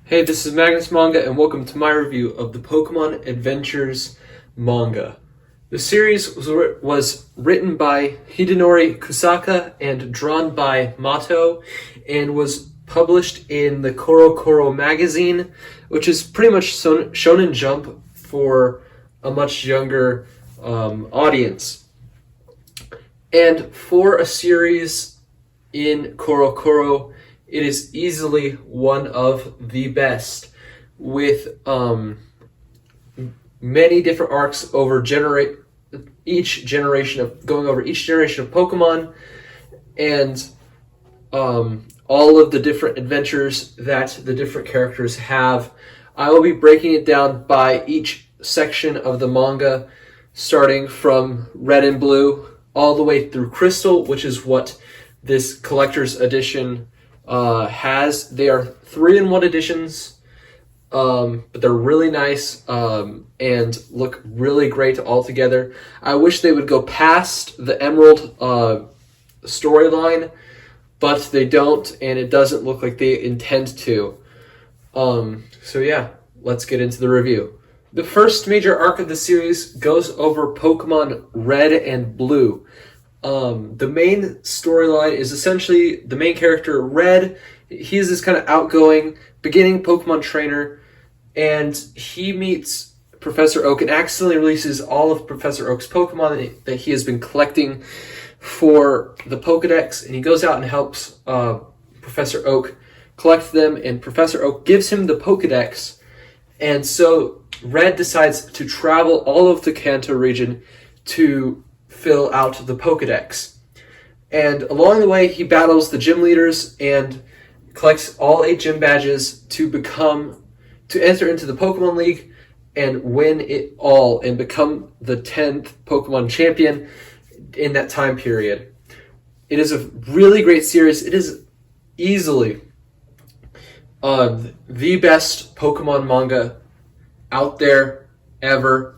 Hey, this is Manga, and welcome to my review of the Pokemon Adventures manga. The series was written by Hidenori Kusaka and drawn by Mato, and was published in the Koro magazine, which is pretty much Shonen Jump for a much younger audience. And for a series in Koro, it is easily one of the best, with many different arcs over each generation of Pokemon, and all of the different adventures that the different characters have. I will be breaking it down by each section of the manga, starting from Red and Blue all the way through Crystal, which is what this collector's edition has. They are 3-in-1 editions, but they're really nice and look really great all together. I wish they would go past the Emerald storyline, but they don't, and it doesn't look like they intend to. So yeah, let's get into the review. The first major arc of the series goes over Pokemon Red and Blue. The main storyline is essentially the main character, Red. He is this kind of outgoing, beginning Pokemon trainer, and he meets Professor Oak and accidentally releases all of Professor Oak's Pokemon that he has been collecting for the Pokedex, and he goes out and helps Professor Oak collect them, and Professor Oak gives him the Pokedex, and so Red decides to travel all of the Kanto region to fill out the Pokedex. And along the way, he battles the gym leaders and collects all 8 gym badges to enter into the Pokemon League and win it all and become the 10th Pokemon champion in that time period. It is a really great series. It is easily the best Pokemon manga out there ever.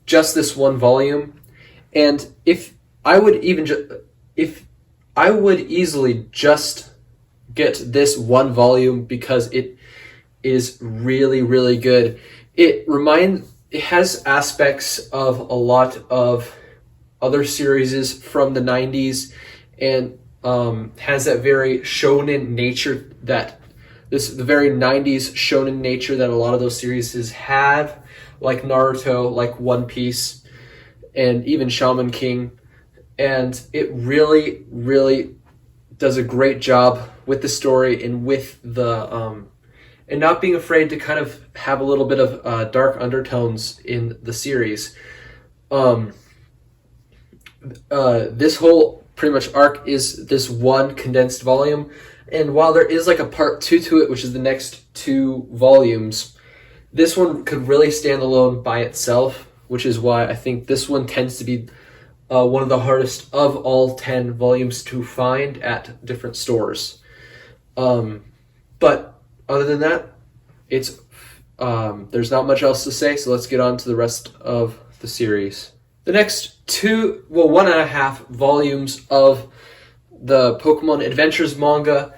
Just this one volume. And if I would easily just get this one volume, because it is really, really good. It has aspects of a lot of other series from the 90s, and has that very shonen nature the very 90s shonen nature that a lot of those series have, like Naruto, like One Piece, and even Shaman King. And it really, really does a great job with the story and with the and not being afraid to kind of have a little bit of dark undertones in the series. This whole pretty much arc is this one condensed volume, and while there is like a part 2 to it, which is the next 2 volumes, this one could really stand alone by itself, which is why I think this one tends to be one of the hardest of all 10 volumes to find at different stores. But other than that, there's not much else to say, so let's get on to the rest of the series. The next 1.5 volumes of the Pokemon Adventures manga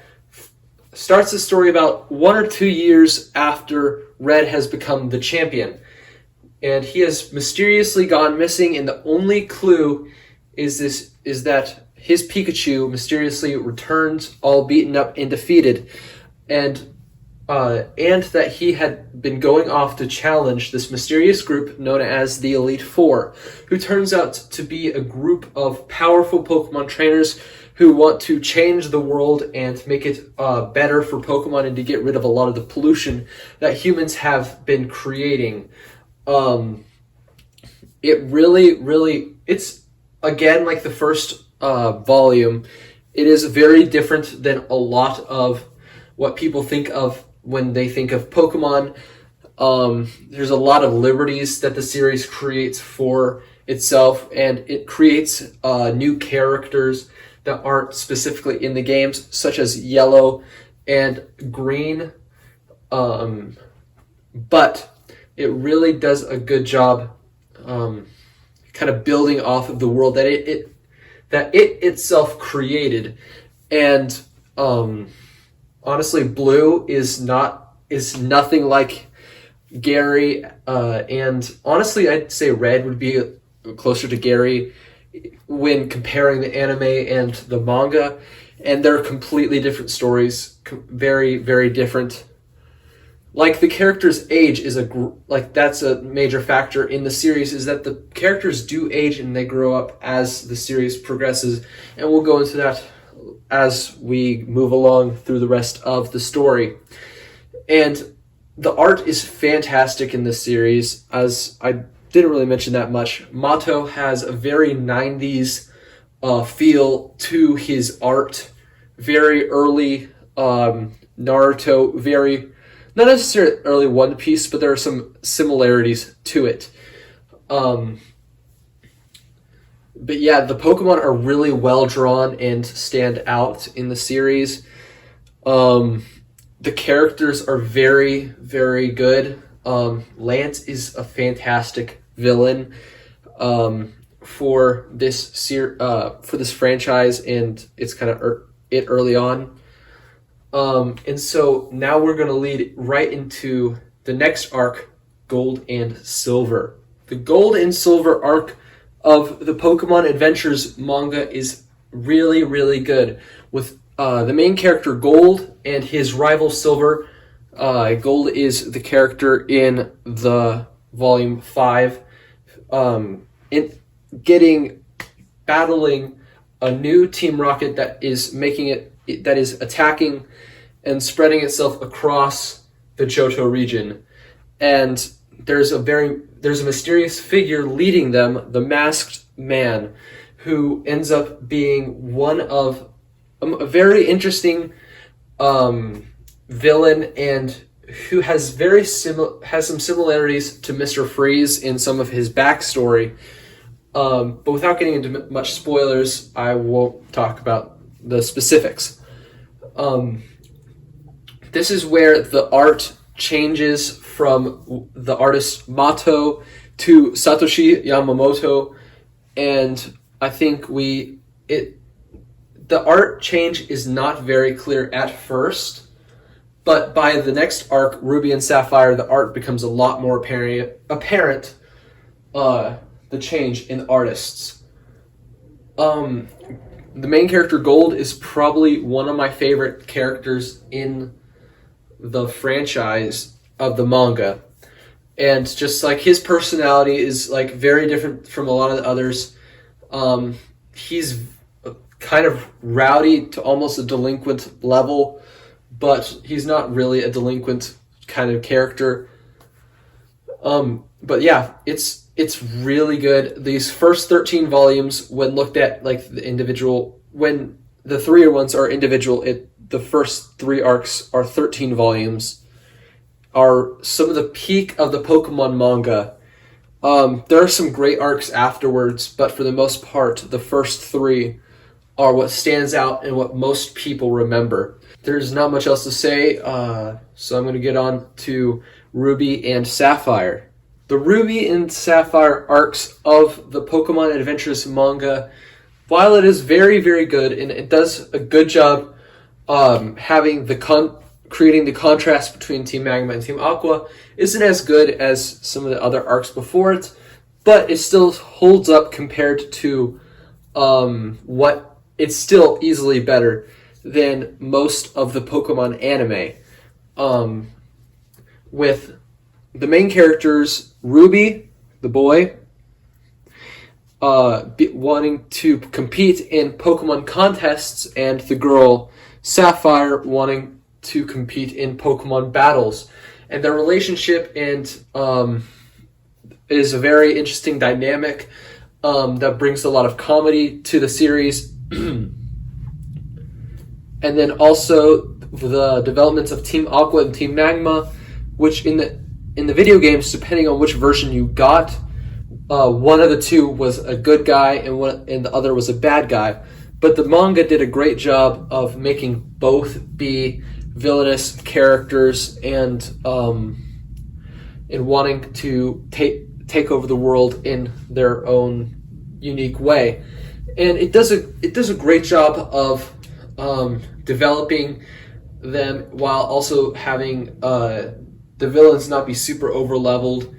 starts the story about 1 or 2 years after Red has become the champion. And he has mysteriously gone missing, and the only clue is that his Pikachu mysteriously returns all beaten up and defeated, and that he had been going off to challenge this mysterious group known as the Elite Four, who turns out to be a group of powerful Pokemon trainers who want to change the world and make it better for Pokemon, and to get rid of a lot of the pollution that humans have been creating. It's again like the first volume. It is very different than a lot of what people think of when they think of Pokemon. There's a lot of liberties that the series creates for itself, and it creates new characters that aren't specifically in the games, such as Yellow and Green. But it really does a good job kind of building off of the world that it itself created. And honestly, Blue is not is nothing like Gary, and honestly, I'd say Red would be closer to Gary when comparing the anime and the manga, and they're completely different stories, very, very different. Like, the character's age is that's a major factor in the series, is that the characters do age and they grow up as the series progresses, and we'll go into that as we move along through the rest of the story. And the art is fantastic in this series, as I didn't really mention that much. Mato has a very 90s feel to his art, very early Naruto, very, not necessarily early One Piece, but there are some similarities to it. But yeah, the Pokemon are really well drawn and stand out in the series. The characters are very, very good. Lance is a fantastic villain for this franchise, and it's kind of it early on. And so now we're going to lead right into the next arc, Gold and Silver. The Gold and Silver arc of the Pokemon Adventures manga is really, really good, with the main character Gold and his rival Silver. Gold is the character in the Volume 5, battling a new Team Rocket that is attacking and spreading itself across the Johto region. And there's a mysterious figure leading them, the Masked Man, who ends up being one of a very interesting villain, and who has some similarities to Mr. Freeze in some of his backstory. But without getting into much spoilers, I won't talk about the specifics. This is where the art changes from the artist Mato to Satoshi Yamamoto, and I think the art change is not very clear at first, but by the next arc, Ruby and Sapphire, the art becomes a lot more apparent, the change in artists. The main character, Gold, is probably one of my favorite characters in the franchise of the manga. And just like his personality is like very different from a lot of the others. He's kind of rowdy to almost a delinquent level, but he's not really a delinquent kind of character. But yeah, it's really good. These first 13 volumes, when looked at like the individual, when the three ones are individual, the first three arcs are 13 volumes, are some of the peak of the Pokemon manga. There are some great arcs afterwards, but for the most part, the first three are what stands out and what most people remember. There's not much else to say, so I'm going to get on to Ruby and Sapphire. The Ruby and Sapphire arcs of the Pokemon Adventures manga, while it is very, very good, and it does a good job having creating the contrast between Team Magma and Team Aqua, isn't as good as some of the other arcs before it, but it still holds up compared to it's still easily better than most of the Pokemon anime. With the main characters, Ruby, the boy, wanting to compete in Pokemon contests, and the girl, Sapphire, wanting to compete in Pokemon battles. And their relationship is a very interesting dynamic that brings a lot of comedy to the series. And then also the developments of Team Aqua and Team Magma, which in the video games, depending on which version you got, one of the two was a good guy and the other was a bad guy. But the manga did a great job of making both be villainous characters and wanting to take over the world in their own unique way. And it does a great job of developing them while also having the villains not be super over leveled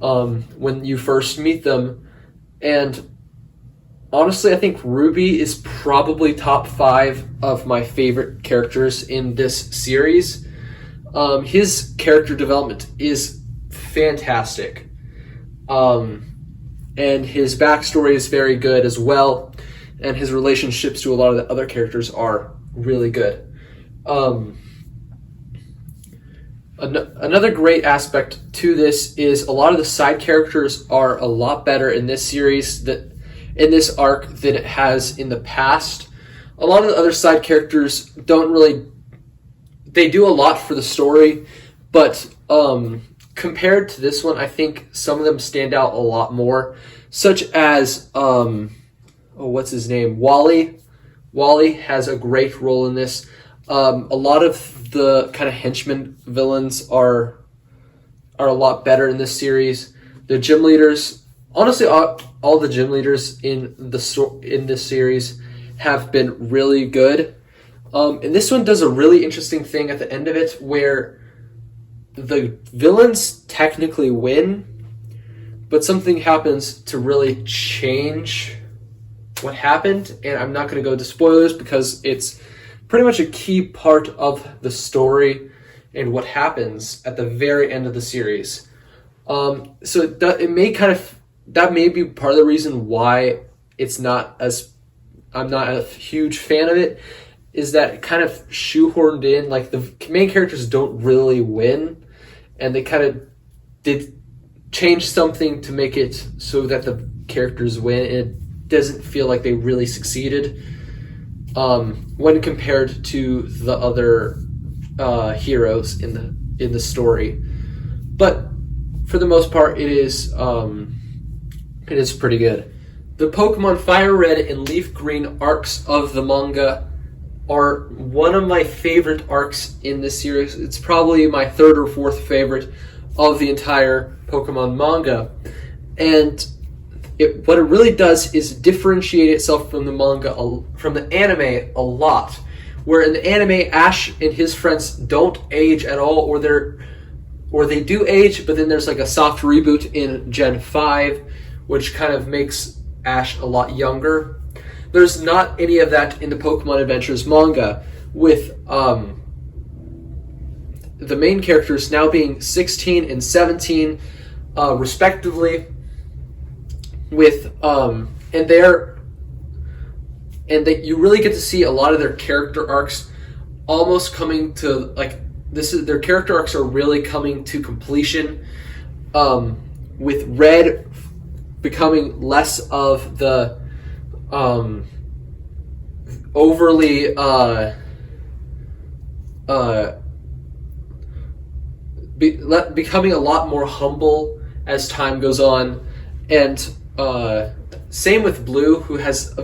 when you first meet them. And honestly, I think Ruby is probably top 5 of my favorite characters in this series. His character development is fantastic. And his backstory is very good as well. And his relationships to a lot of the other characters are really good. Another great aspect to this is a lot of the side characters are a lot better in this series, in this arc, than it has in the past. A lot of the other side characters they do a lot for the story, but compared to this one, I think some of them stand out a lot more, such as what's his name? Wally. Wally has a great role in this. A lot of the kind of henchman villains are a lot better in this series. The gym leaders, honestly, all the gym leaders in this series have been really good. And this one does a really interesting thing at the end of it, where the villains technically win, but something happens to really change what happened. And I'm not going to go into spoilers because it's pretty much a key part of the story and what happens at the very end of the series. So that may be part of the reason why I'm not a huge fan of it, is that it kind of shoehorned in, like, the main characters don't really win, and they kind of did change something to make it so that the characters win, and it doesn't feel like they really succeeded when compared to the other heroes in the story. But for the most part, it is pretty good. The Pokemon Fire Red and Leaf Green arcs of the manga are one of my favorite arcs in this series. It's probably my 3rd or 4th favorite of the entire Pokemon manga. And what it really does is differentiate itself from the manga, from the anime, a lot. Where in the anime, Ash and his friends don't age at all, or they do age, but then there's like a soft reboot in Gen 5, which kind of makes Ash a lot younger. There's not any of that in the Pokemon Adventures manga, with the main characters now being 16 and 17, respectively. With you really get to see a lot of their character arcs almost coming to, like, their character arcs are really coming to completion. With Red becoming less of the overly becoming a lot more humble as time goes on, and same with Blue, who is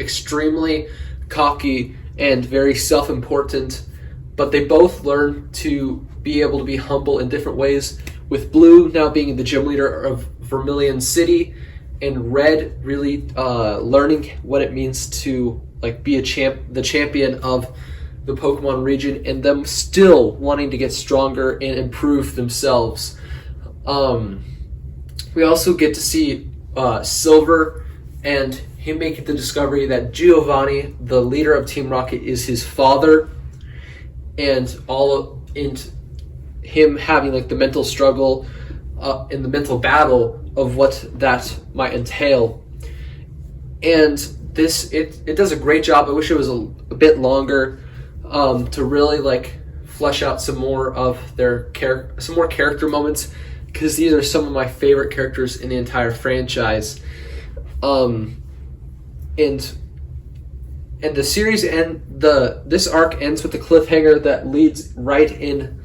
extremely cocky and very self-important, but they both learn to be able to be humble in different ways, with Blue now being the gym leader of Vermilion City, and Red really learning what it means to, like, be the champion of the Pokemon region, and them still wanting to get stronger and improve themselves. We also get to see Silver and him making the discovery that Giovanni, the leader of Team Rocket, is his father, and him having, like, the mental struggle in the mental battle of what that might entail. And it does a great job. I wish it was a bit longer to really, like, flesh out some more of some more character moments, because these are some of my favorite characters in the entire franchise. And the series this arc ends with a cliffhanger that leads right in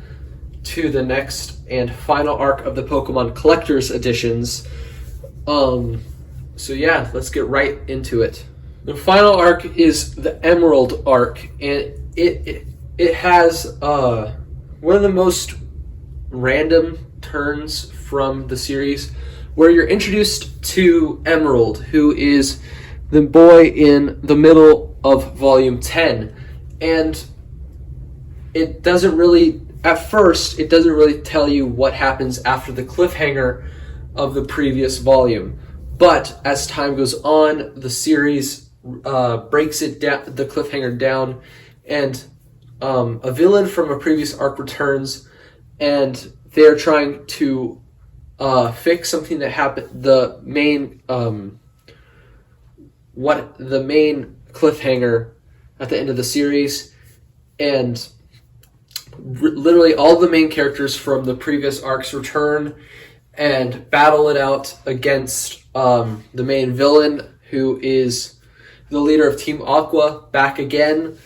to the next and final arc of the Pokemon Collector's Editions. So yeah, let's get right into it. The final arc is the Emerald arc, and it has one of the most random turns from the series, where you're introduced to Emerald, who is the boy in the middle of Volume 10, and it doesn't really, at first, it doesn't really tell you what happens after the cliffhanger of the previous volume. But as time goes on, the series breaks it down, the cliffhanger down, and a villain from a previous arc returns, and they're trying to fix something that happened. The main cliffhanger at the end of the series, and literally all the main characters from the previous arcs return and battle it out against the main villain, who is the leader of Team Aqua, back again.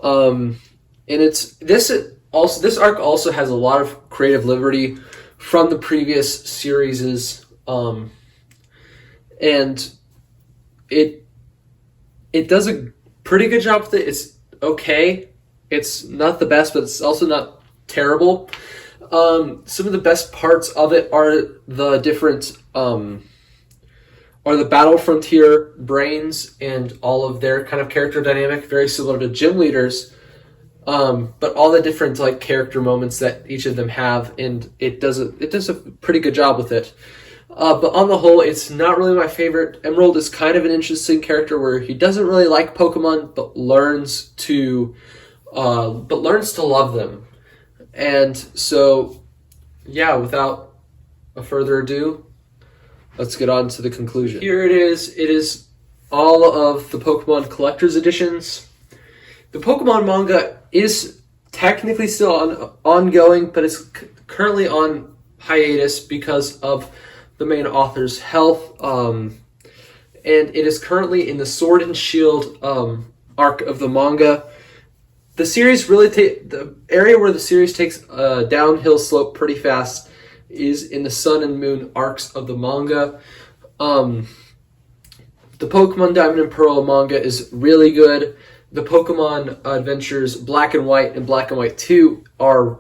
And this arc also has a lot of creative liberty from the previous series, and it does a pretty good job with it. It's okay. It's not the best, but it's also not terrible. Some of the best parts of it are the different the Battle Frontier brains and all of their kind of character dynamic, very similar to gym leaders. But all the different like character moments that each of them have, and it does a pretty good job with it. But on the whole, it's not really my favorite. Emerald is kind of an interesting character where he doesn't really like Pokemon, but learns to love them. And so, yeah, without further ado, let's get on to the conclusion. Here it is. It is all of the Pokemon Collector's Editions. The Pokemon manga is technically still ongoing, but it's currently on hiatus because of the main author's health. And it is currently in the Sword and Shield arc of the manga. The series the area where the series takes a downhill slope pretty fast is in the Sun and Moon arcs of the manga. The Pokemon Diamond and Pearl manga is really good. The Pokemon Adventures Black and White and Black and White 2 are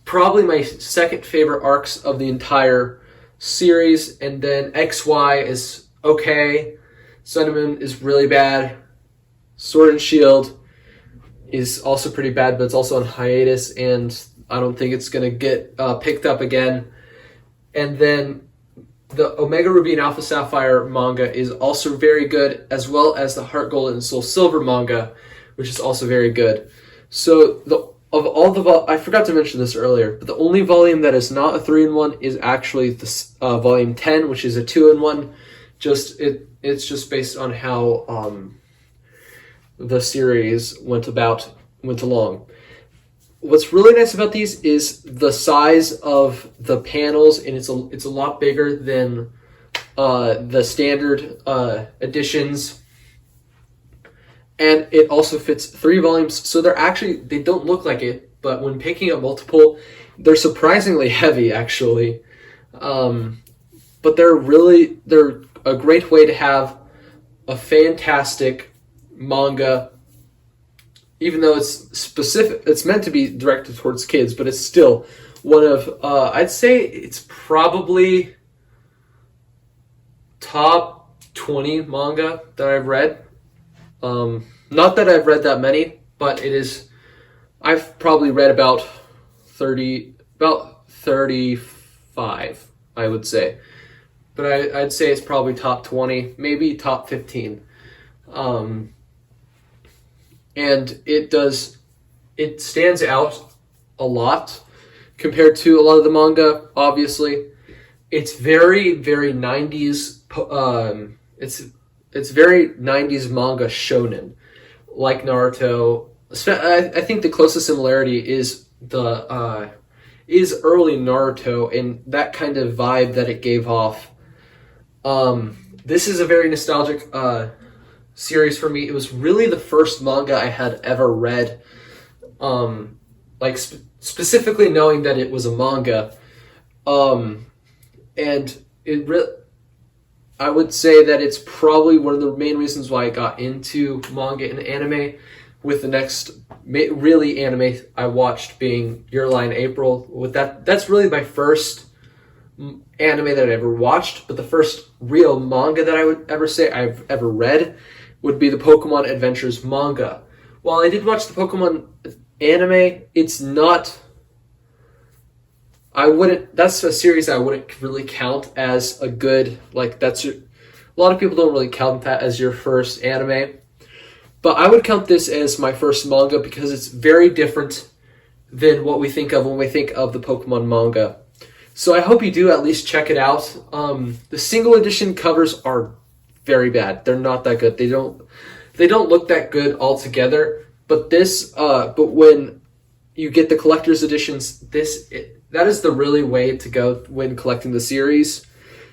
probably my second favorite arcs of the entire series, and then XY is okay. Sun and Moon is really bad. Sword and Shield is also pretty bad, but it's also on hiatus, and I don't think it's going to get picked up again. And then the Omega Ruby and Alpha Sapphire manga is also very good, as well as the Heart Gold and Soul Silver manga, which is also very good. So I forgot to mention this earlier, but the only volume that is not a 3-in-1 is actually the volume 10, which is a 2-in-1. It's just based on how the series went along. What's really nice about these is the size of the panels, and it's a lot bigger than the standard editions, and it also fits 3 volumes. So they don't look like it, but when picking up multiple, they're surprisingly heavy actually. But they're a great way to have a fantastic manga, even though it's meant to be directed towards kids, but it's still one of, I'd say it's probably top 20 manga that I've read. Not that I've read that many, but I've probably read about 35, I would say. But I'd say it's probably top 20, maybe top 15. And it stands out a lot compared to a lot of the manga, obviously. It's very, very 90s, it's very 90s manga shonen, like Naruto. I think the closest similarity is early Naruto and that kind of vibe that it gave off. This is a very nostalgic series for me. It was really the first manga I had ever read, specifically knowing that it was a manga, and I would say that it's probably one of the main reasons why I got into manga and anime, with the next really anime I watched being Your Lie in April. With that's really my first anime that I ever watched, but the first real manga that I would ever say I've ever read would be the Pokemon Adventures manga. while I did watch the Pokemon anime, it's not. That's a series I wouldn't really count as a good, like, a lot of people don't really count that as your first anime. But I would count this as my first manga because it's very different than what we think of when we think of the Pokemon manga. So I hope you do at least check it out. The single edition covers are very bad. They're not that good. They don't look that good altogether. But when you get the collector's editions, that is the really way to go when collecting the series.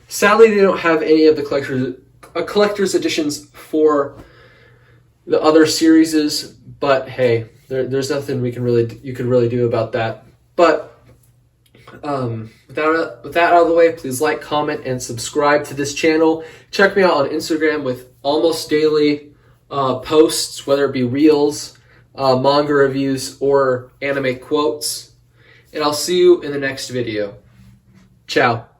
Sadly, they don't have any of the collector's editions for the other series, but hey, there's nothing you can really do about that. But with that out of the way, please like, comment, and subscribe to this channel. Check me out on Instagram with almost daily posts, whether it be reels, manga reviews, or anime quotes. And I'll see you in the next video. Ciao.